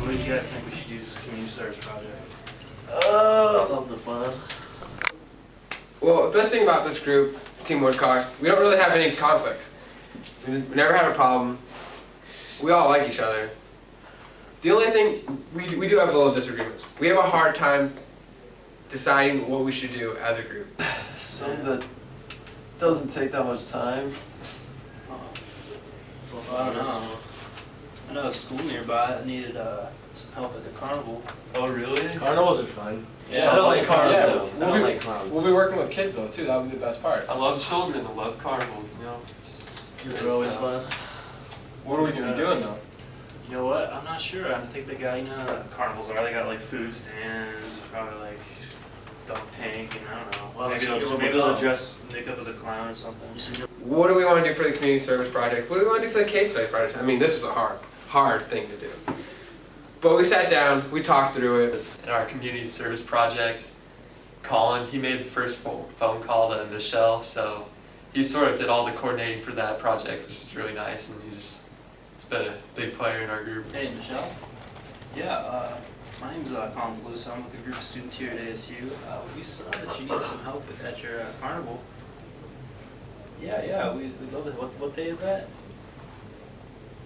what do you guys think we should do this community service project? Something fun. Well, the best thing about this group, Team Woodcock, we don't really have any conflicts. We never had a problem. We all like each other. The only thing, we do have a little disagreements. We have a hard time deciding what we should do as a group. Something that doesn't take that much time. So, I don't know. I know a school nearby that needed some help at the carnival. Oh, really? Carnivals are fun. Yeah, I don't like carnivals. Yeah, I don't like clowns. We'll be working with kids though too. That would be the best part. I love children. I love carnivals. You know, kids are always fun. What are we gonna be doing though? You know what? I'm not sure. I think they got, you know, how carnivals are. They got like food stands, probably like dog tank, and I don't know. Well, maybe they'll dress Nick up as a clown or something. What do we want to do for the community service project? What do we want to do for the case study project? I mean, this was a hard thing to do. But we sat down, we talked through it. In our community service project, Colin, he made the first phone call to Michelle, so he sort of did all the coordinating for that project, which was really nice, and he's been a big player in our group. Hey, Michelle. Yeah, my name's Colin Lewis. I'm with a group of students here at ASU. We saw that you need some help at your carnival. Yeah, we'd love it. What day is that?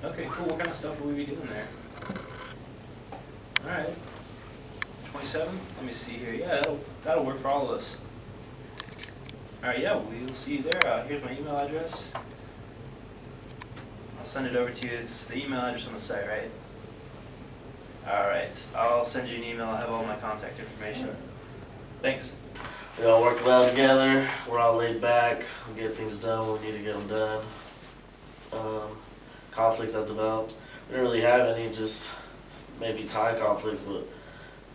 Okay, cool. What kind of stuff will we be doing there? All right. 27th? Let me see here. Yeah, that'll work for all of us. All right, yeah, we'll see you there. Here's my email address. I'll send it over to you. It's the email address on the site, right? All right. I'll send you an email. I'll have all my contact information. Thanks. We all work well together. We're all laid back. We get things done when we need to get them done. Conflicts that developed. We didn't really have any, just maybe time conflicts, but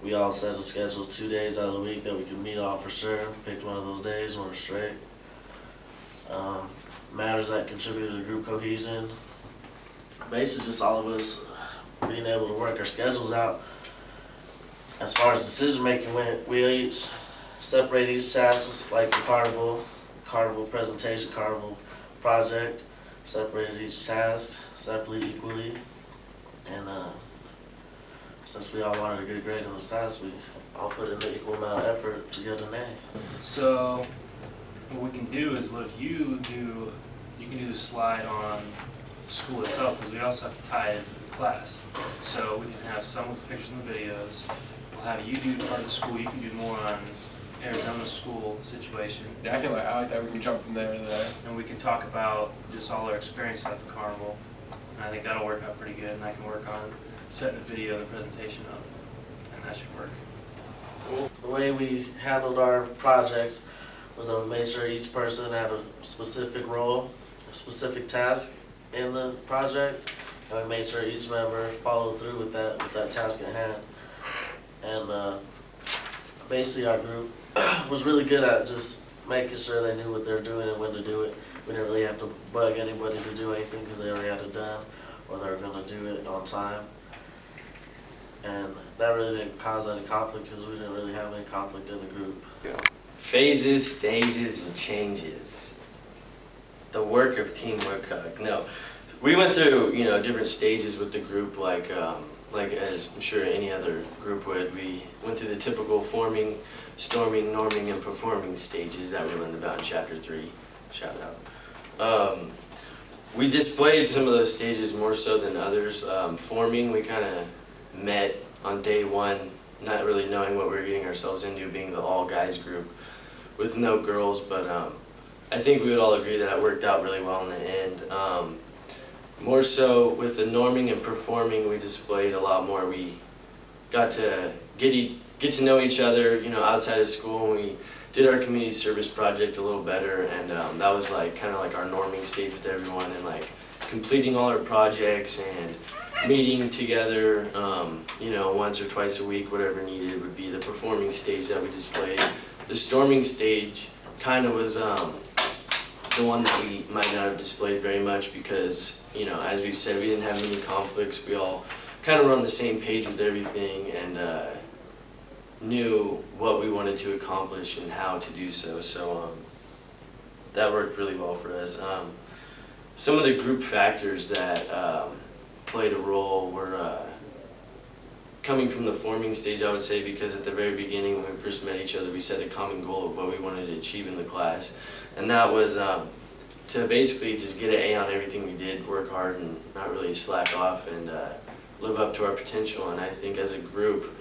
we all set a schedule 2 days out of the week that we could meet on for sure. Picked one of those days and we're straight. Matters that contributed to group cohesion. Basically just all of us being able to work our schedules out. As far as decision making went, we each separated each tasks, like the carnival presentation, carnival project, separated each task separately, equally, and since we all wanted a good grade in this class, we all put in an equal amount of effort to get an A. So what we can do is, what if you can do the slide on school itself, because we also have to tie it into the class. So we can have some with the pictures and the videos. We'll have you do part of the school. You can do more on Arizona school situation. Yeah, I like that. We can jump from there to there. And we can talk about just all our experience at the carnival. And I think that'll work out pretty good, and I can work on setting the video and the presentation up, and that should work. Cool. The way we handled our projects was that we made sure each person had a specific role, a specific task in the project, and we made sure each member followed through with that task at hand. And basically our group was really good at just making sure they knew what they're doing and when to do it. We didn't really have to bug anybody to do anything because they already had it done, or they were going to do it on time. And that really didn't cause any conflict because we didn't really have any conflict in the group. Phases, stages, and changes. The work of Team Woodcock. No, we went through different stages with the group, like as I'm sure any other group would. We went through the typical forming, storming, norming, and performing stages that we learned about in Chapter 3. Shout out. We displayed some of those stages more so than others. Forming, we kind of met on day one, not really knowing what we were getting ourselves into, being the all guys group with no girls, but I think we would all agree that it worked out really well in the end. More so with the norming and performing, we displayed a lot more. We got to get to know each other, outside of school, and we did our community service project a little better, and that was kind of like our norming stage with everyone, and completing all our projects and meeting together, once or twice a week, whatever needed, would be the performing stage that we displayed. The storming stage kind of was the one that we might not have displayed very much because, as we've said, we didn't have any conflicts. We all kind of were on the same page with everything and knew what we wanted to accomplish and how to do so. So that worked really well for us. Some of the group factors that played a role were coming from the forming stage, I would say, because at the very beginning when we first met each other, we set a common goal of what we wanted to achieve in the class. And that was to basically just get an A on everything we did, work hard and not really slack off, and live up to our potential. And I think as a group,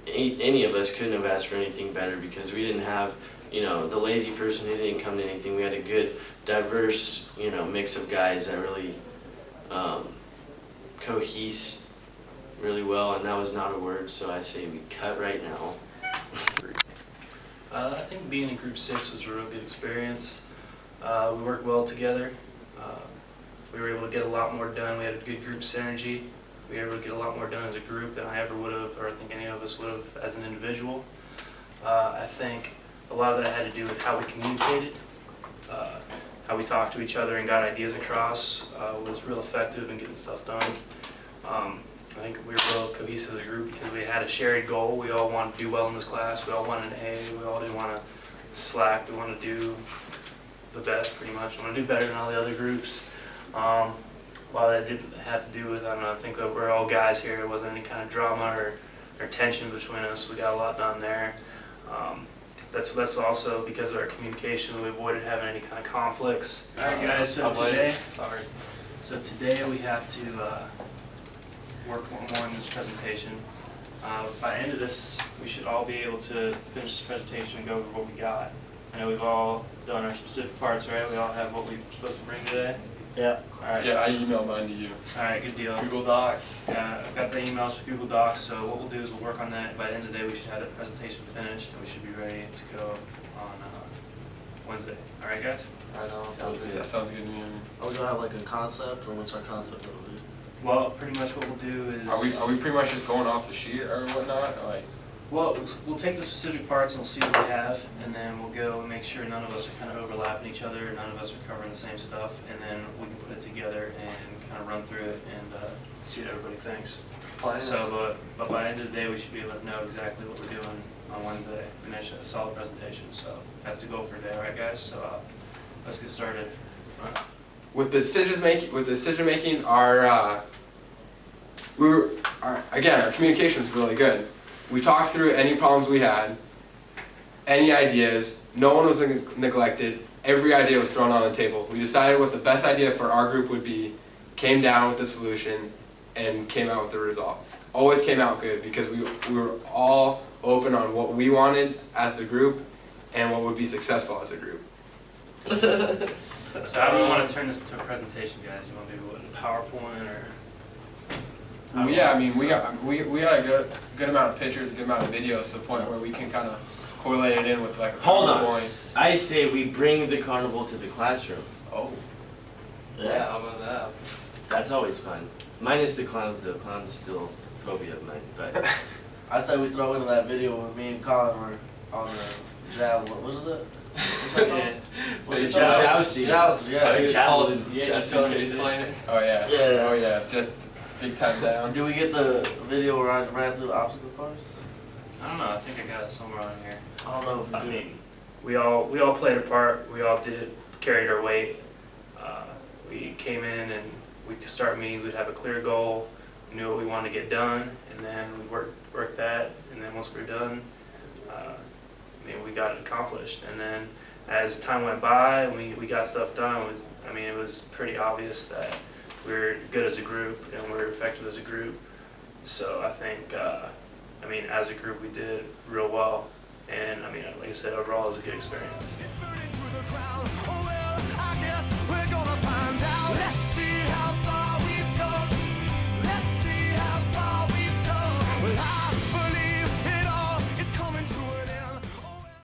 any of us couldn't have asked for anything better, because we didn't have, you know, the lazy person who didn't come to anything. We had a good, diverse, you know, mix of guys that really cohesed really well, and that was not a word, so I say we cut right now. I think being in Group 6 was a real good experience. We worked well together. We were able to get a lot more done. We had a good group synergy. We were able to get a lot more done as a group than I ever would have, or I think any of us would have as an individual. I think a lot of that had to do with how we communicated, how we talked to each other and got ideas across was real effective in getting stuff done. I think we were real cohesive as a group because we had a shared goal. We all wanted to do well in this class. We all wanted an A. We all didn't want to slack. We wanted to do the best, pretty much. We want to do better than all the other groups. While that did have to do with, I don't know, I think that we're all guys here. There wasn't any kind of drama or tension between us. We got a lot done there. That's also because of our communication. We avoided having any kind of conflicts. All right, guys. So today we have to work more on this presentation. By the end of this, we should all be able to finish this presentation and go over what we got. I know we've all done our specific parts, right? We all have what we were supposed to bring today. Yeah. All right. Yeah, I emailed mine to you. All right, good deal. Google Docs. Yeah, I've got the emails for Google Docs, so what we'll do is we'll work on that. By the end of the day, we should have that presentation finished, and we should be ready to go on Wednesday. All right, guys? Right on. Sounds good. That sounds good to me. Are we gonna have like a concept, or what's our concept gonna be? Well, pretty much what we'll do is... Are we pretty much just going off the sheet or whatnot? Or like, Well, we'll take the specific parts and we'll see what we have, and then we'll go and make sure none of us are kind of overlapping each other, none of us are covering the same stuff, and then we can put it together and kind of run through it and see what everybody thinks. So, but by the end of the day, we should be able to know exactly what we're doing on Wednesday, finish a solid presentation. So that's the goal for today, all right, guys? So let's get started. with the decision making, our communication was really good. We talked through any problems we had, any ideas. No one was neglected. Every idea was thrown on the table. We decided what the best idea for our group would be, came down with the solution, and came out with the result. Always came out good because we were all open on what we wanted as a group and what would be successful as a group. So how do we want to turn this into a presentation, guys? You want to do what, a PowerPoint or? Well, yeah, I mean, we got a good amount of pictures, a good amount of videos to the point where we can kind of correlate it in with like a Hold on. PowerPoint. I say we bring the carnival to the classroom. Oh. Yeah. How about that? That's always fun. Minus the clowns, though. Clowns still phobia of mine, but I say we throw into that video when me and Colin were on the javelin. What is it? What's that called? Yeah. What's it Jousting. called? Jousting, I think yeah. it's Javelin. called Yeah, chest you and can face do it. playing. Oh yeah. Yeah. Oh yeah. Just big time down. Do we get the video where I ran through the obstacle course? I don't know. I think I got it somewhere on here. I don't know if I we do. mean, we all played a part. We all carried our weight. We came in and we could start meetings. We'd have a clear goal. We knew what we wanted to get done, and then we worked that. And then once we were done, we got it accomplished. And then as time went by, we got stuff done. It was pretty obvious that we were good as a group and we were effective as a group. So I think, as a group, we did real well. And like I said, overall, it was a good experience. It's burning to the ground.